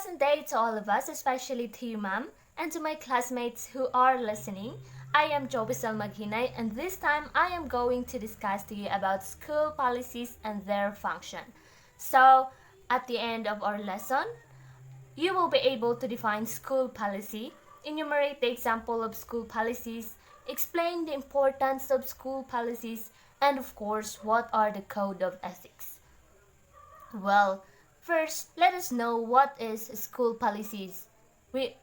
Pleasant day to all of us, especially to you, ma'am, and to my classmates who are listening. I am Jobisel Maghinay, and this time I am going to discuss to you about school policies and their function. So, at the end of our lesson, you will be able to define school policy, enumerate the example of school policies, explain the importance of school policies, and of course, what are the code of ethics. Well, first, let us know what is school policies. We,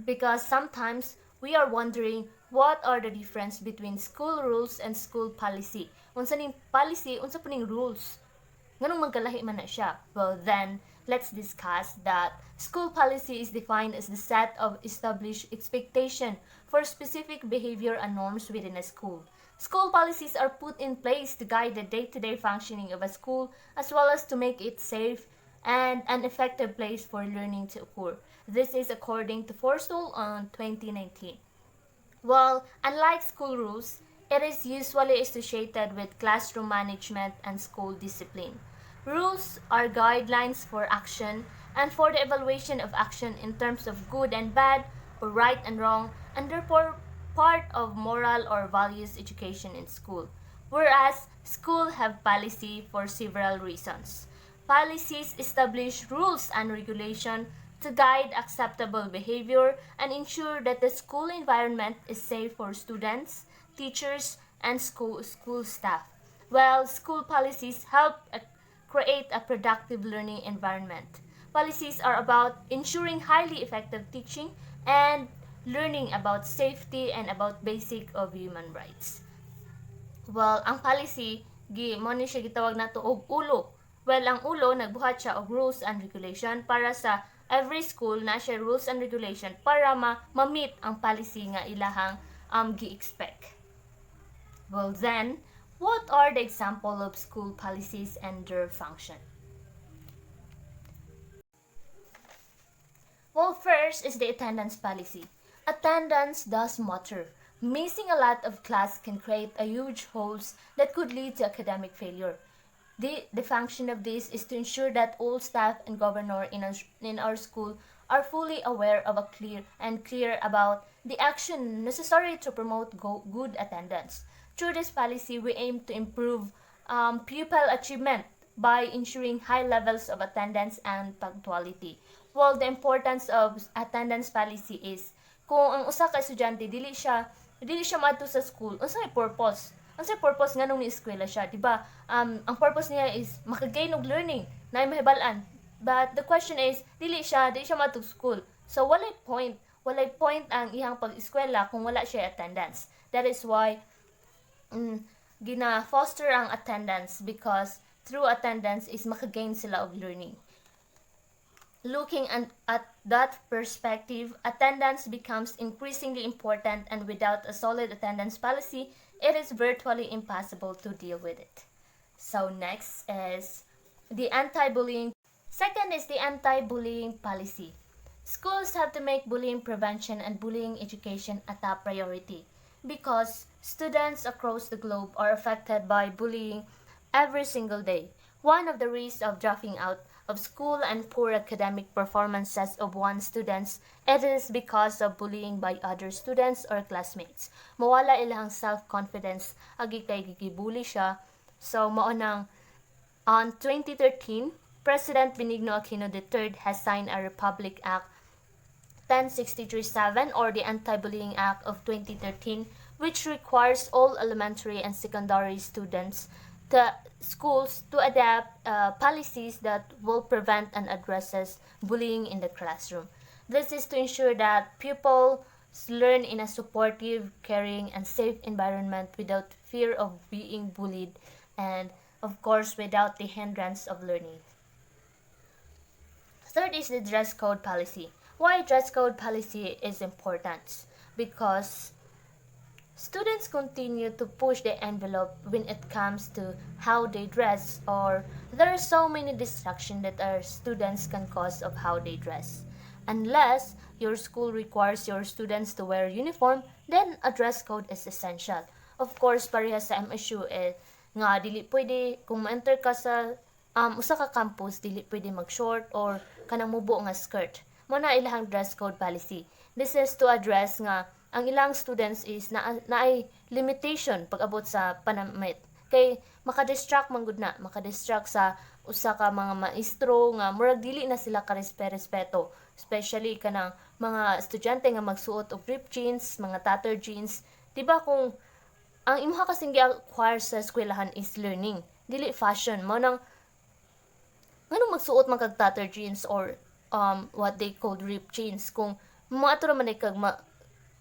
because sometimes we are wondering what are the difference between school rules and school policy. Unsa ning policy, unsa po ning rules? Nganong magkalahi man na siya? Well, then, let's discuss that school policy is defined as the set of established expectation for specific behavior and norms within a school. School policies are put in place to guide the day-to-day functioning of a school as well as to make it safe and an effective place for learning to occur. This is according to Forstall on 2019. Well, unlike school rules, it is usually associated with classroom management and school discipline. Rules are guidelines for action and for the evaluation of action in terms of good and bad or right and wrong, and therefore part of moral or values education in school. Whereas school have policy for several reasons. Policies establish rules and regulation to guide acceptable behavior and ensure that the school environment is safe for students, teachers, and school staff. While school policies help create a productive learning environment. Policies are about ensuring highly effective teaching and learning about safety and about basic of human rights. Well, ang policy, mo ni siya gitawag nato og ulo. Well, ang ulo, nagbuhat siya og rules and regulation para sa every school na siya rules and regulation para ma-meet ang policy nga ilahang gi-expect. Well then, what are the example of school policies and their function? Well, first is the attendance policy. Attendance does matter. Missing a lot of class can create a huge holes that could lead to academic failure. The function of this is to ensure that all staff and governor in our school are fully aware of a clear about the action necessary to promote good attendance. Through this policy, we aim to improve pupil achievement by ensuring high levels of attendance and punctuality. While the importance of attendance policy is kung ang usa ka estudyante dili siya madto sa school, unsay purpose? Unsay purpose nganong ni-eskwela siya, di ba? Ang purpose niya is makagain og learning, na mahibal-an. But the question is, dili siya madto school. So walay point ang iyang pag-eskwela kung wala siya attendance. That is why gina-foster ang attendance because through attendance is makagain sila of learning. Looking at that perspective, attendance becomes increasingly important, and without a solid attendance policy, it is virtually impossible to deal with it. So next is the anti-bullying. Second is the anti-bullying policy. Schools have to make bullying prevention and bullying education a top priority because students across the globe are affected by bullying every single day. One of the risks of dropping out of school and poor academic performances of one students, it is because of bullying by other students or classmates. Mawala ilang self-confidence, agi kay gigibully siya. So, mao nang on 2013, President Benigno Aquino III has signed a Republic Act 10637 or the Anti-Bullying Act of 2013, which requires all elementary and secondary students the schools to adapt policies that will prevent and addresses bullying in the classroom. This is to ensure that pupils learn in a supportive, caring, and safe environment without fear of being bullied and, of course, without the hindrance of learning. Third is the dress code policy. Why dress code policy is important? Because students continue to push the envelope when it comes to how they dress, or there are so many distractions that our students can cause of how they dress. Unless your school requires your students to wear uniform, then a dress code is essential. Of course, parehas sa MSU nga dili pwede kung ma-enter ka sa usa ka campus dili pwede mag-short or kanang mubo nga skirt. Mo na ilahang dress code policy. This is to address nga ang ilang students is naay limitation pag-abot sa panamit. Kay maka-distract man gud na, maka-distract sa usa ka mga maestro nga murag dili na sila ka respeto, especially kanang mga estudyante nga magsuot og ripped jeans, mga tattered jeans. Diba kung ang imuha kasing gi-acquire sa eskwelahan is learning, dili fashion. Mo nang nganong magsuot man kag tattered jeans or what they called ripped jeans kung maato man ay kag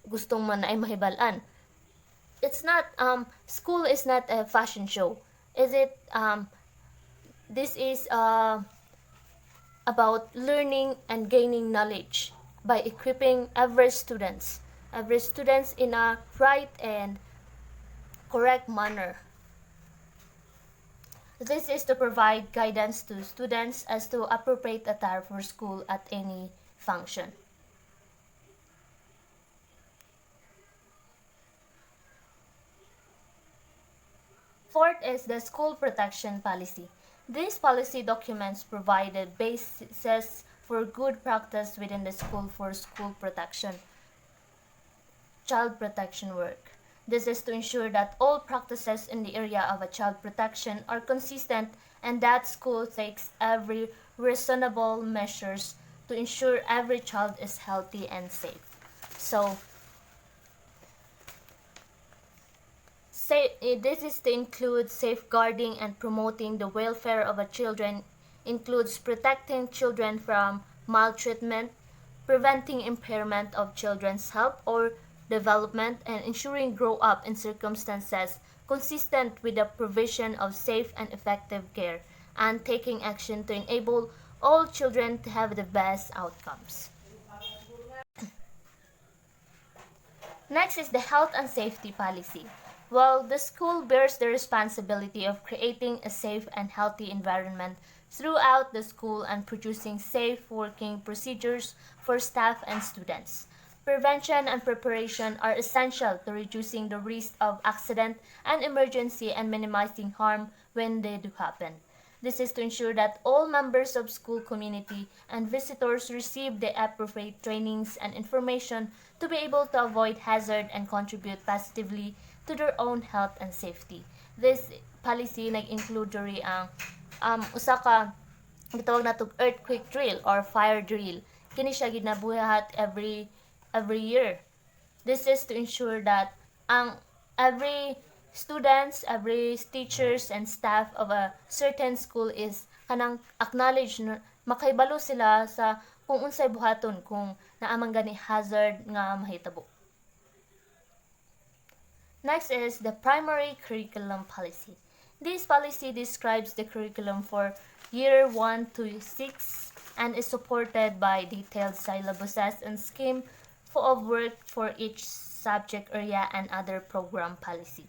gustong man ay mahibal-an. It's not school is not a fashion show. Is it this is about learning and gaining knowledge by equipping every students in a right and correct manner. This is to provide guidance to students as to appropriate attire for school at any function. Fourth is the school protection policy. This policy documents provided basis for good practice within the school for school protection, child protection work. This is to ensure that all practices in the area of a child protection are consistent and that school takes every reasonable measures to ensure every child is healthy and safe. So, this is to include safeguarding and promoting the welfare of a children, includes protecting children from maltreatment, preventing impairment of children's health or development, and ensuring grow up in circumstances consistent with the provision of safe and effective care, and taking action to enable all children to have the best outcomes. Next is the health and safety policy. Well, the school bears the responsibility of creating a safe and healthy environment throughout the school and producing safe working procedures for staff and students. Prevention and preparation are essential to reducing the risk of accident and emergency and minimizing harm when they do happen. This is to ensure that all members of school community and visitors receive the appropriate trainings and information to be able to avoid hazard and contribute positively to their own health and safety. This policy nag-include diri ang usa ka gitawag natong earthquake drill or fire drill. Kini siya ginabuhat every year. This is to ensure that every students, every teachers and staff of a certain school is kanang acknowledge na makaibalo sila sa kung unsay buhaton kung naamang gani hazard nga mahitabo. Next is the primary curriculum policy. This policy describes the curriculum for year 1 to 6 and is supported by detailed syllabuses and scheme of work for each subject area and other program policy.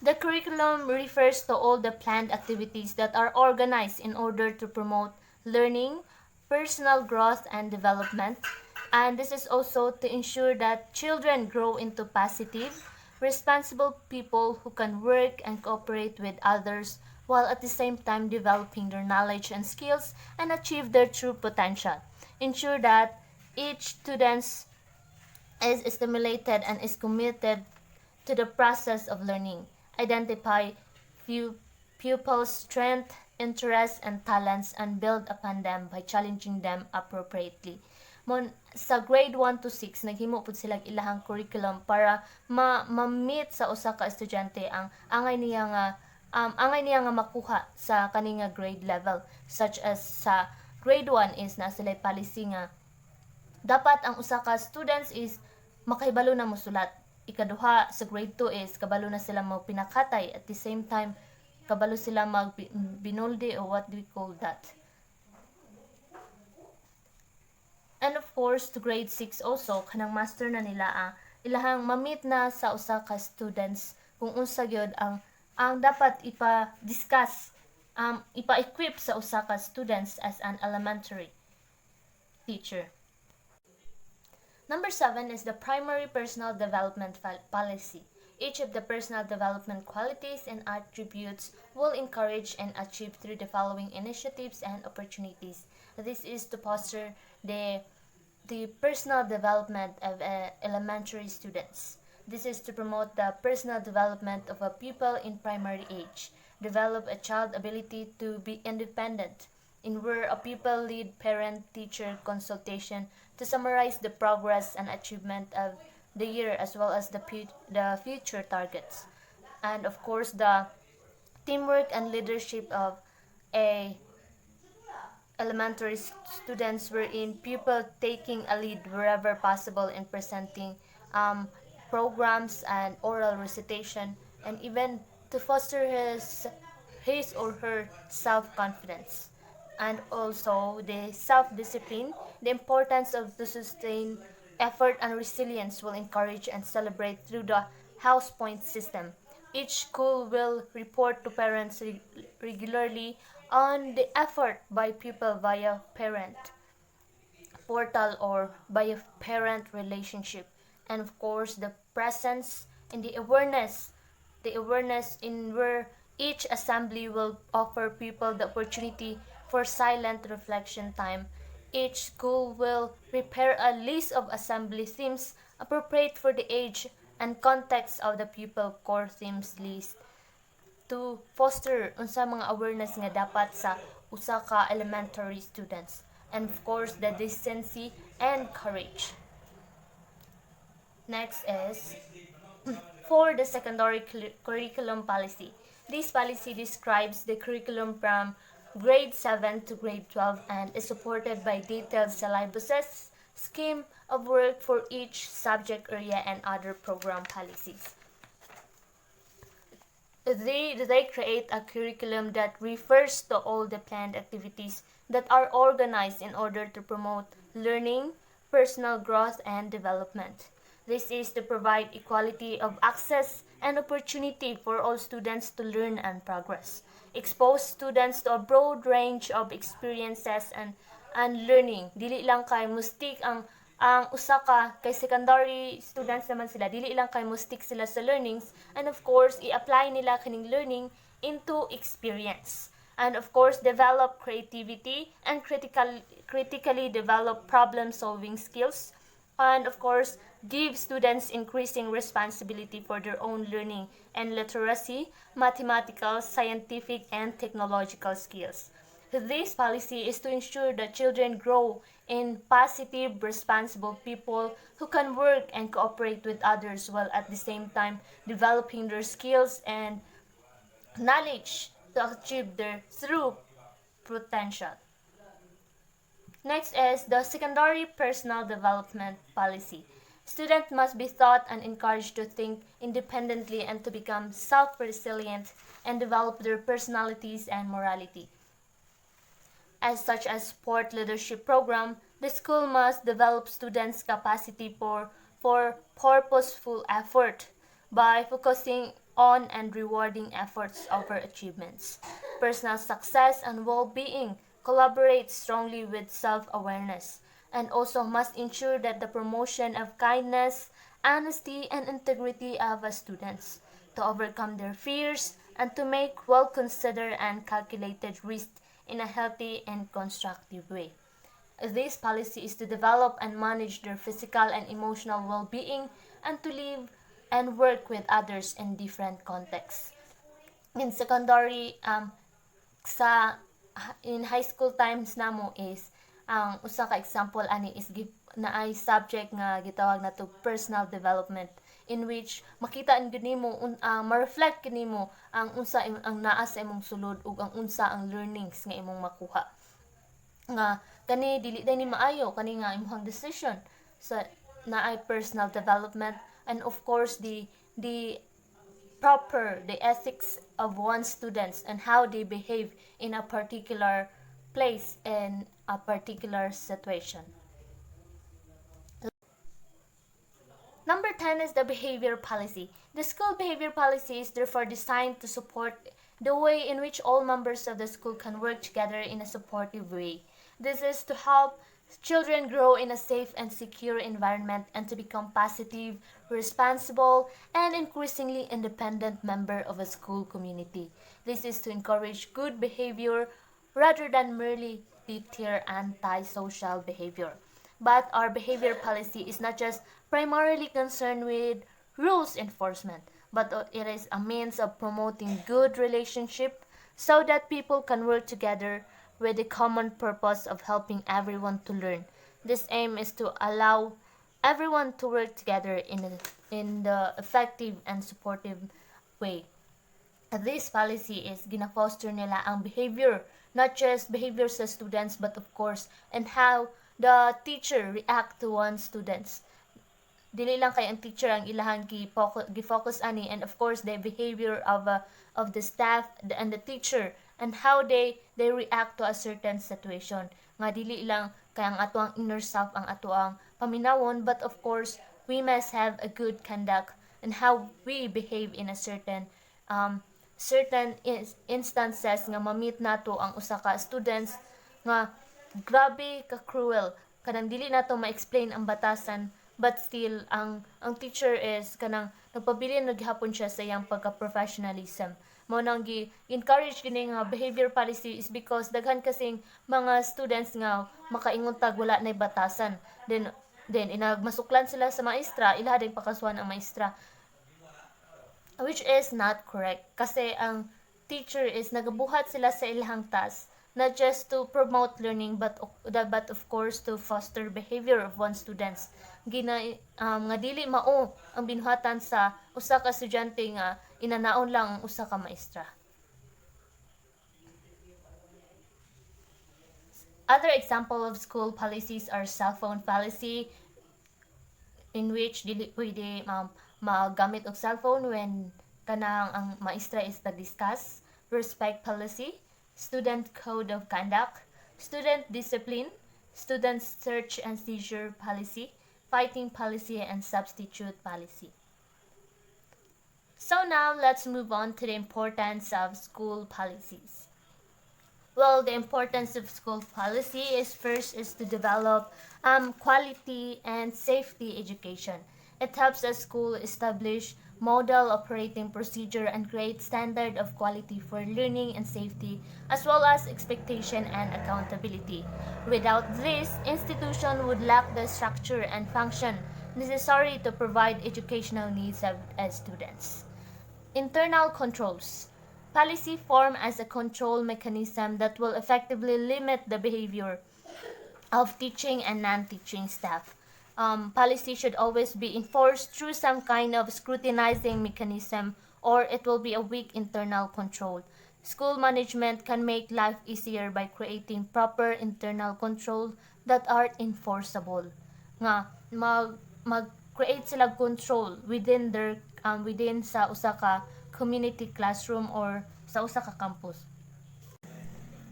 The curriculum refers to all the planned activities that are organized in order to promote learning, personal growth and development, and this is also to ensure that children grow into positive, responsible people who can work and cooperate with others while at the same time developing their knowledge and skills and achieve their true potential. Ensure that each student is stimulated and is committed to the process of learning. Identify pupils' strengths, interests, and talents and build upon them by challenging them appropriately. Sa grade 1 to 6 naghimo pud sila ilahang curriculum para ma-meet sa usa ka estudyante ang angay niya nga makuha sa kani nga grade level, such as sa grade 1 is na sila policy nga dapat ang usa ka students is makahibalo na mosulat. Ikaduha sa grade 2 is kabalo na sila mo pinakatay, at the same time kabalo sila mag binolde or what do we call that. And of course, to grade 6 also, kanang master na nila ilahang mamit na sa usa ka students kung unsa gyud ang dapat ipa-discuss, ipa-equip sa usa ka students as an elementary teacher. Number 7 is the primary personal development policy. Each of the personal development qualities and attributes will encourage and achieve through the following initiatives and opportunities. This is to foster the personal development of elementary students. This is to promote the personal development of a pupil in primary age, develop a child ability to be independent, in where a pupil lead parent-teacher consultation to summarize the progress and achievement of the year as well as the future targets. And of course, the teamwork and leadership of a elementary students wherein pupil taking a lead wherever possible in presenting um, programs and oral recitation, and even to foster his or her self-confidence, and also the self-discipline. The importance of the sustained effort and resilience will encourage and celebrate through the house point system. Each school will report to parents regularly on the effort by pupil via parent portal or by a parent relationship, and of course the presence and the awareness in where each assembly will offer people the opportunity for silent reflection time. Each school will prepare a list of assembly themes appropriate for the age and context of the pupil core themes list to foster unsa mga awareness nga dapat sa usa ka elementary students, and of course the decency and courage. Next is for the secondary curriculum policy. This policy describes the curriculum from grade 7 to grade 12 and is supported by detailed syllabuses, scheme of work for each subject area, and other program policies. They create a curriculum that refers to all the planned activities that are organized in order to promote learning, personal growth, and development. This is to provide equality of access and opportunity for all students to learn and progress. Expose students to a broad range of experiences and learning. Dili lang kay mustik ang usa ka kay secondary students naman sila, dili lang kay mustik sila sa learnings, and of course i-apply nila kining learning into experience, and of course develop creativity and critically develop problem solving skills, and of course give students increasing responsibility for their own learning and literacy, mathematical, scientific, and technological skills. This policy is to ensure that children grow in positive, responsible people who can work and cooperate with others while at the same time developing their skills and knowledge to achieve their true potential. Next is the secondary personal development policy. Students must be taught and encouraged to think independently and to become self-resilient and develop their personalities and morality. As such as sport leadership program, the school must develop students' capacity for purposeful effort by focusing on and rewarding efforts over achievements. Personal success and well-being collaborate strongly with self-awareness, and also must ensure that the promotion of kindness, honesty, and integrity of students to overcome their fears and to make well-considered and calculated risks in a healthy and constructive way. This policy is to develop and manage their physical and emotional well-being and to live and work with others in different contexts. In secondary, in high school times namo is ang usa ka example ani is naay subject nga gitawag nato personal development, in which makita gyud nimo ma-reflect gyud nimo ang unsa ang naa sa imong sulod ug ang unsa ang learnings nga imong makuha, nga kani dili day ni maayo kani nga imong decision sa naay personal development, and of course the ethics of one students and how they behave in a particular place in a particular situation. Number 10 is the behavior policy. The school behavior policy is therefore designed to support the way in which all members of the school can work together in a supportive way. This is to help children grow in a safe and secure environment and to become positive, responsible, and increasingly independent member of a school community. This is to encourage good behavior rather than merely deter antisocial behavior. But our behavior policy is not just primarily concerned with rules enforcement, but it is a means of promoting good relationship so that people can work together with the common purpose of helping everyone to learn. This aim is to allow everyone to work together in the effective and supportive way. This policy is gina-foster nila ang behavior, not just behavior sa students but of course and how the teacher react to one students. Dili lang kay ang teacher ang ilahan gi-focus ani and of course the behavior of the staff and the teacher and how they react to a certain situation. Nga dili lang kay ang ato ang inner self ang ato ang paminawon but of course we must have a good conduct and how we behave in a certain instances nga mamit nato ang usa ka students nga grabe ka cruel kanang dili nato ma-explain ang batasan but still ang teacher is kanang nagpabilin naghapon siya sa iyang pagka-professionalism. Mao nang gi-encourage kini nga behavior policy is because daghan kasing mga students nga makaingon tag wala nay batasan. Then inagmasuklan sila sa maestra, ila din pakasuhan ang maestra. Which is not correct kasi ang teacher is nagabuhat sila sa ilahang task not just to promote learning but of course to foster behavior of one students nga dili mao ang binuhatan sa usa ka estudyante nga inanaon lang ang usa ka maestra. Other example of school policies are cell phone policy in which dili pwede magamit og cellphone when kanang ang maestra is nag-discuss, respect policy, student code of conduct, student discipline, student search and seizure policy, fighting policy, and substitute policy. So now let's move on to the importance of school policies. Well, the importance of school policy is first is to develop quality and safety education. It helps a school establish model operating procedure and create standard of quality for learning and safety as well as expectation and accountability. Without this, institution would lack the structure and function necessary to provide educational needs of students. Internal controls. Policy form as a control mechanism that will effectively limit the behavior of teaching and non-teaching staff. Policy should always be enforced through some kind of scrutinizing mechanism or it will be a weak internal control. School management can make life easier by creating proper internal control that are enforceable. Nga mag-create sila control within their within sa usa ka community classroom or sa usa ka campus.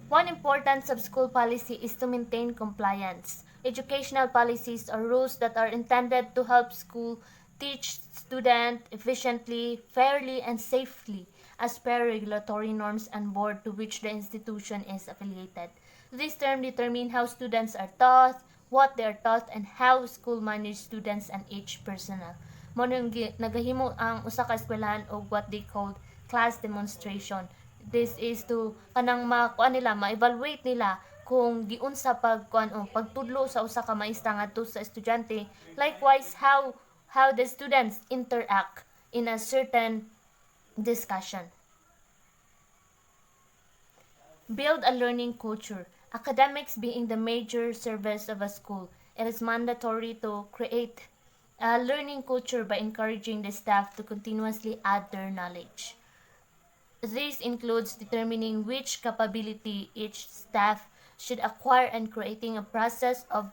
One importance of school policy is to maintain compliance. Educational policies are rules that are intended to help school teach students efficiently, fairly, and safely as per regulatory norms and board to which the institution is affiliated. This term determine how students are taught, what they are taught, and how school manage students and each personnel. Mo nagahimo ang usa ka eskwelahan og what they call class demonstration. This is to kanang ma-evaluate nila kung giunsa pagtudlo sa usa ka maestra ngadto sa estudyante, likewise how the students interact in a certain discussion. Build a learning culture. Academics being the major service of a school, it is mandatory to create a learning culture by encouraging the staff to continuously add their knowledge. This includes determining which capability each staff should acquire and creating a process of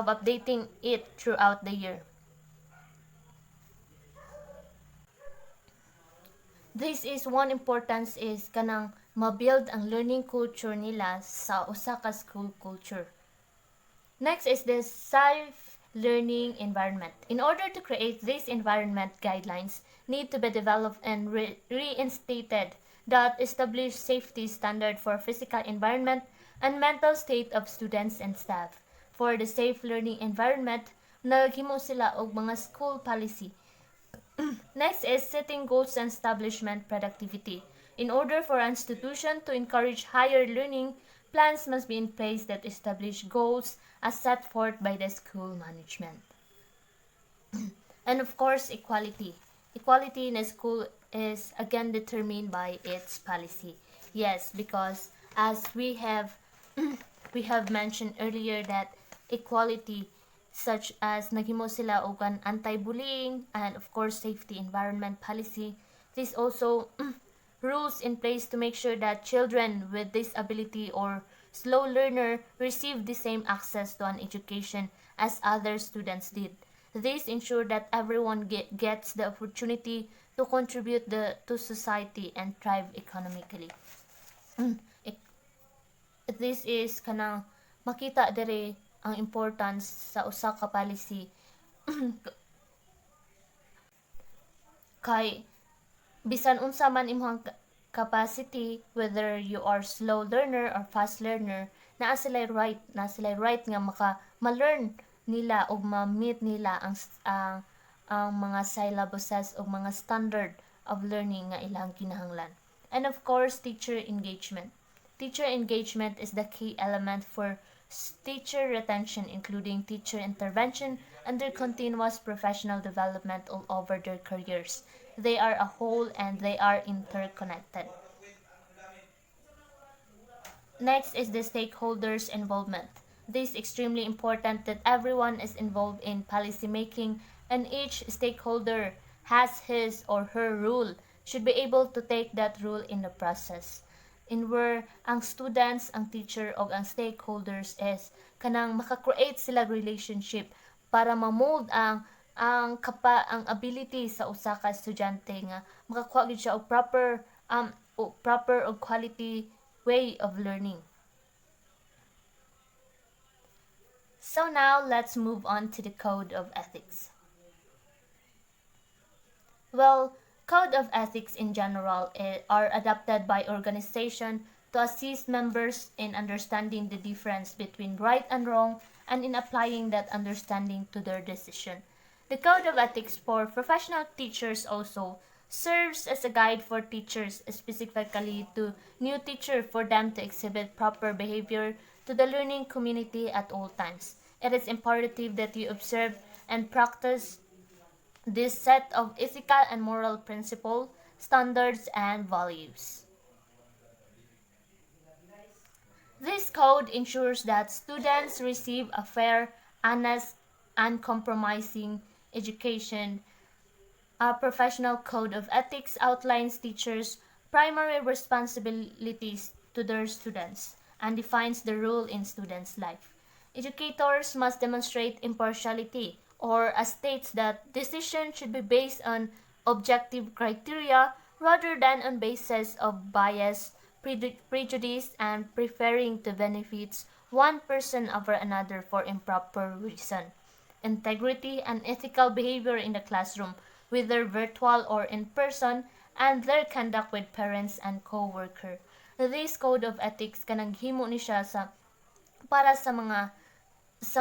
updating it throughout the year. This is one importance is kanang ma-build ang learning culture nila sa usa ka school culture. Next is the safe learning environment. In order to create this environment, guidelines need to be developed and reinstated that establish safety standard for physical environment and mental state of students and staff. For the safe learning environment, naghimo sila og mga school policy. Next is setting goals and establishment productivity. In order for an institution to encourage higher learning, plans must be in place that establish goals as set forth by the school management. And of course, equality. Equality in a school is again determined by its policy. Yes, because as we have we have mentioned earlier that equality such as naghimo sila og an anti-bullying and of course safety environment policy. This also rules in place to make sure that children with disability or slow learner receive the same access to an education as other students did. This ensure that everyone gets the opportunity to contribute to society and thrive economically. This is kanang makita dere ang importance sa usa ka policy kay bisan unsa man imong capacity, whether you are slow learner or fast learner, naa sila right nga ma-learn nila o ma-meet nila ang mga syllabuses o mga standard of learning nga ilang kinahanglan. And of course, teacher engagement. Teacher engagement is the key element for teacher retention, including teacher intervention and their continuous professional development all over their careers. They are a whole and they are interconnected. Next is the stakeholders' involvement. This is extremely important that everyone is involved in policy making and each stakeholder has his or her role, should be able to take that role in the process. In where ang students, ang teacher, o ang stakeholders is kanang maka-create sila relationship para ma-mold ang ability sa usa ka estudyante nga makakuha gid siya og proper og quality way of learning. So now let's move on to the code of ethics. Well, code of ethics in general are adopted by organization to assist members in understanding the difference between right and wrong and in applying that understanding to their decision. The code of ethics for professional teachers also serves as a guide for teachers, specifically to new teachers, for them to exhibit proper behavior to the learning community at all times. It is imperative that you observe and practice this set of ethical and moral principles, standards, and values. This code ensures that students receive a fair, honest, uncompromising education. A professional code of ethics outlines teachers' primary responsibilities to their students and defines the role in students' life. Educators must demonstrate impartiality, or states that decisions should be based on objective criteria rather than on basis of bias, prejudice, and preferring to benefit one person over another for improper reason. Integrity and ethical behavior in the classroom, whether virtual or in person, and their conduct with parents and co-worker. This code of ethics kanang himo ni siya para sa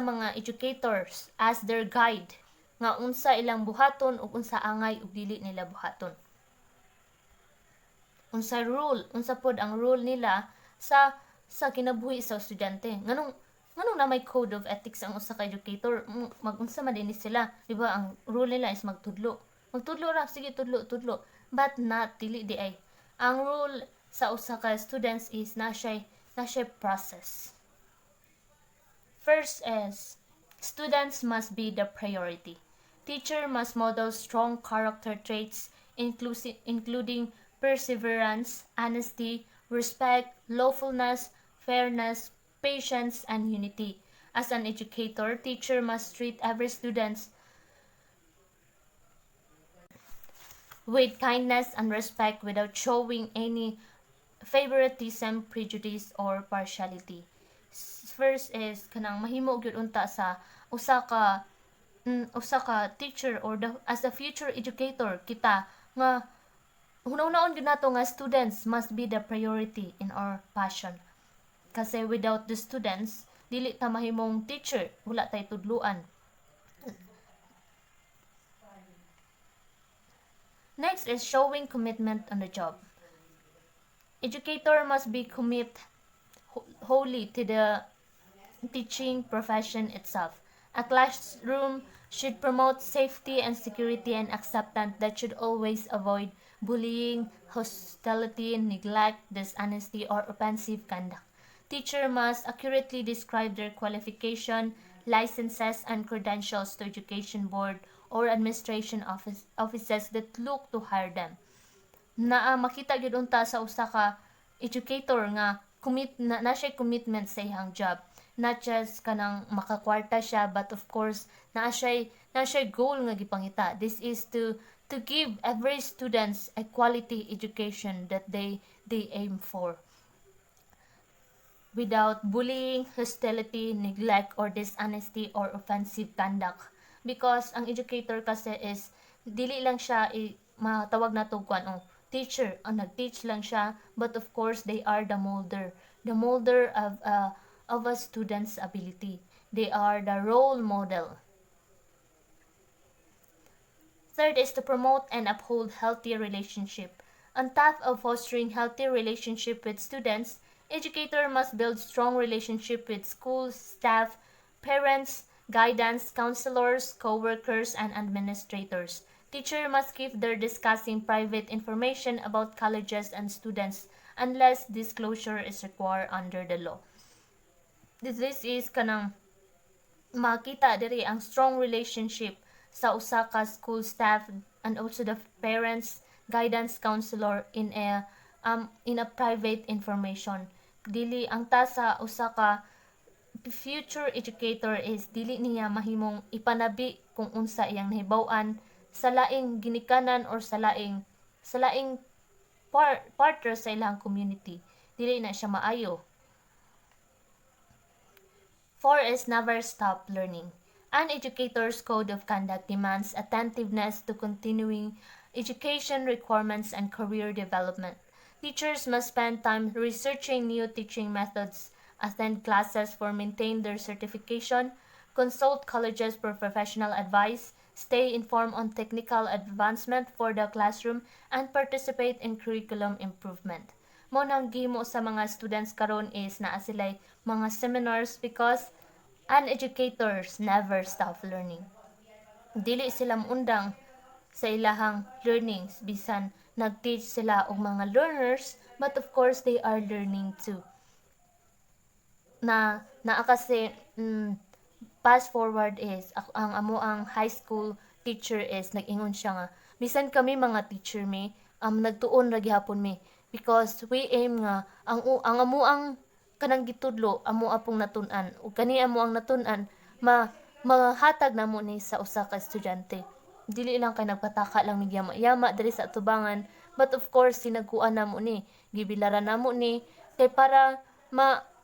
mga educators as their guide nga unsa ilang buhaton ug unsa angay ug dili nila buhaton. Unsa pod ang rule nila sa kinabuhi sa estudyante. Nganong na may code of ethics ang usa ka educator, magunsa man din sila, di ba? Ang rule nila is magtudlo ra, sige tudlo, but not dili di ay. Ang rule sa usa ka students is na siya process. First is, students must be the priority. Teacher must model strong character traits including perseverance, honesty, respect, lawfulness, fairness, patience, and unity. As an educator, teacher must treat every student with kindness and respect without showing any favoritism, prejudice, or partiality. First is kanang mahimo gyud unta sa usa ka teacher or as a future educator kita nga Una-unaon gyud nato nga students must be the priority in our passion. Kasi without the students, dili ta mahimong teacher, wala tay tudluan. Next is showing commitment on the job. Educator must be commit wholly to the teaching profession itself. A classroom should promote safety and security and acceptance that should always avoid bullying, hostility, neglect, dishonesty, or offensive conduct. Teacher must accurately describe their qualification, licenses, and credentials to education board or administration offices that look to hire them. Makita gyud unta sa usa ka educator nga na siya commitment sa iyang job, not just kanang makakwarta siya, but of course na siya goal nga gipangita. This is to give every students a quality education that they aim for, without bullying, hostility, neglect, or dishonesty or offensive conduct. Because ang educator kasi is dili lang siya matawag na to teacher, nag-teach lang siya, but of course they are the molder of a student's ability. They are the role model. Third is to promote and uphold healthy relationship. On top of fostering healthy relationship with students, educator must build strong relationship with school staff, parents, guidance, counselors, co-workers, and administrators. Teacher must keep their discussing private information about colleges and students unless disclosure is required under the law. This is kanang makita diri ang strong relationship sa usa ka school staff and also the parents, guidance counselor in a private information. Dili ang ta sa usa ka future educator is dili niya mahimong ipanabi kung unsa iyang nahibaw-an sa laing ginikanan or sa laing partner sa ilang community. Dili na siya maayo. 4 is never stop learning. An educator's code of conduct demands attentiveness to continuing education requirements and career development. Teachers must spend time researching new teaching methods, attend classes for maintain their certification, consult colleges for professional advice, stay informed on technical advancement for the classroom, and participate in curriculum improvement. Mo nang gihimo sa mga students karon is naa sila'y mga seminars because an educators never stop learning. Dili sila muundang sa ilahang learnings bisan nag-teach sila og mga learners, but of course they are learning too. Naa kasi fast forward is ang high school teacher is nag-ingon siya nga bisan kami mga teacher nagtuon ra gihapon because we aim nga ang amuang kanang gitudlo amo apong natun-an ug kani amo ang natun-an mahatag namo ni sa usa ka estudyante. Dili lang kay nagpataka lang mig yama diri sa atubangan, but of course sinagkuan namo gibilaran namo kay para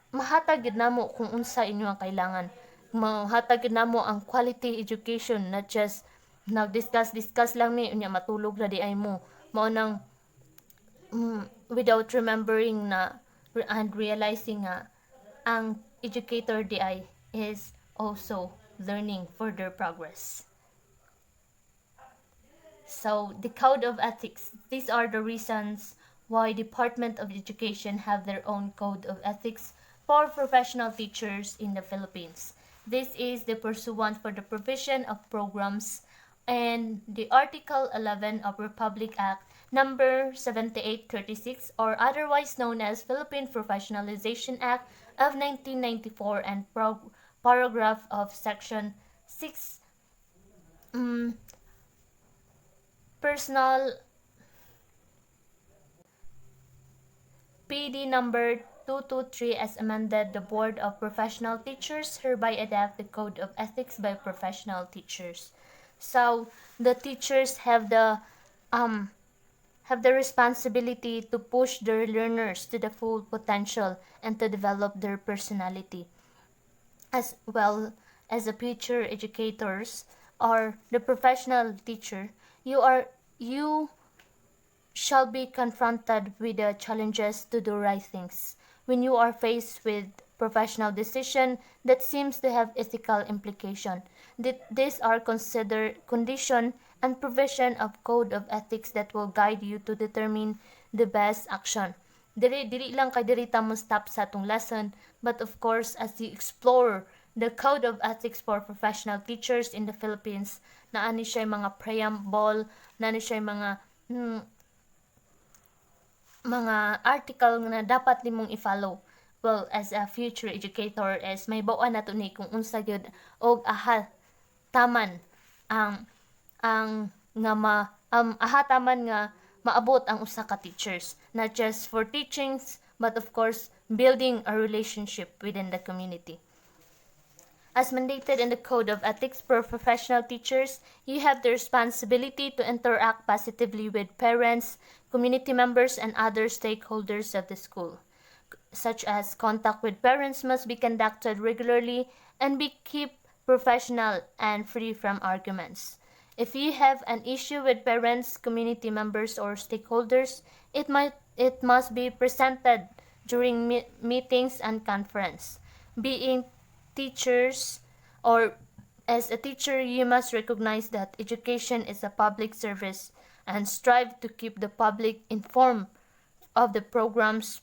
mahatag gid namo kung unsa inyo ang kailangan. Mahatag gid namo ang quality education, not just nag-discuss lang unya matulog ra di ay mo. Mao nang without remembering na and realizing nga ang educator di ay is also learning further progress. So, the Code of Ethics. These are the reasons why Department of Education have their own Code of Ethics for professional teachers in the Philippines. This is the pursuant for the provision of programs and the Article 11 of Republic Act number 7836 or otherwise known as Philippine Professionalization Act of 1994 and paragraph of section 6 personal PD number 223 as amended. The Board of Professional Teachers hereby adopt the Code of Ethics by Professional Teachers. So the teachers have the responsibility to push their learners to the full potential and to develop their personality, as well as the future educators or the professional teacher. You shall be confronted with the challenges to do right things. When you are faced with professional decision that seems to have ethical implication, these are considered condition and provision of code of ethics that will guide you to determine the best action. Dili lang kay diri ta mo stop sa atong lesson, but of course as you explore the code of ethics for professional teachers in the Philippines, naani siya mga preamble, naani siya mga mga article nga dapat nimong i-follow. Well, as a future educator is may bawaan nato ni kung unsa gyud og taman ang nga taman nga maabot ang usa ka teachers, not just for teachings but of course building a relationship within the community. As mandated in the Code of Ethics for professional teachers, you have the responsibility to interact positively with parents, community members, and other stakeholders of the school, such as contact with parents must be conducted regularly and be kept professional and free from arguments. If you have an issue with parents, community members, or stakeholders, it must be presented during meetings and conference. Being teachers or as a teacher, you must recognize that education is a public service and strive to keep the public informed of the programs,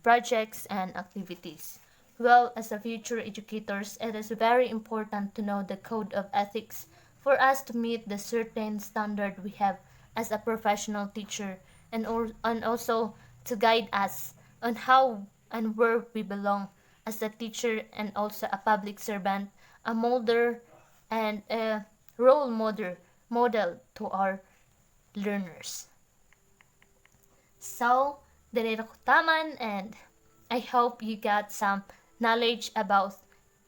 projects, and activities. Well, as a future educators, it is very important to know the code of ethics for us to meet the certain standard we have as a professional teacher, and also to guide us on how and where we belong as a teacher and also a public servant, a molder and a role model to our learners. So, dili na ko taman, and I hope you got some knowledge about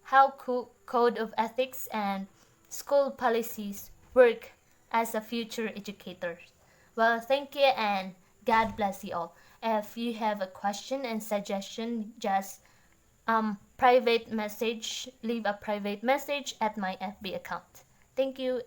how code of ethics and school policies work as a future educator. Well, thank you and God bless you all. If you have a question and suggestion, just leave a private message at my FB account. Thank you.